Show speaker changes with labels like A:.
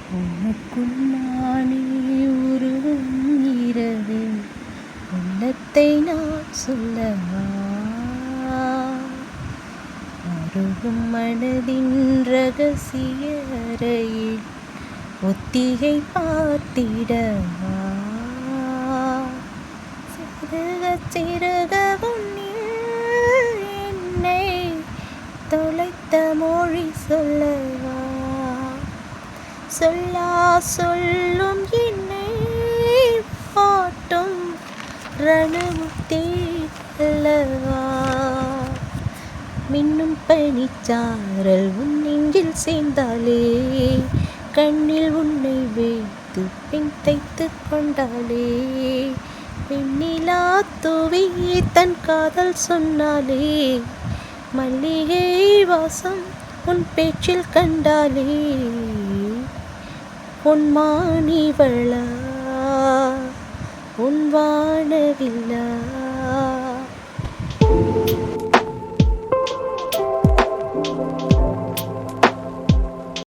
A: உனக்குள் நானே உருகும் இரவே உள்ளத்தை நான் சொல்லவா அருகும் மனதின் ரகசிய அறையில் ஒத்திகை பார்த்திடவா சிறுக சிறுக உன்னில் என்னை தொலைத்த மொழி சொல்லவா சொல்லா சொல்லும் என்னை பாட்டும் ரணமுத்தே அல்லவா மின்னும் பனிச்சாரல் உன் நெஞ்சில் சேர்ந்தாலே கண்ணில் உன்னை வைத்து பின் தைத்து கொண்டாலே வெண்ணிலா தூவி தன் காதல் சொன்னாலே மல்லிகை வாசம் உன் பேச்சில் கண்டாலே பொன்மானிவளா உன் வானவில்லா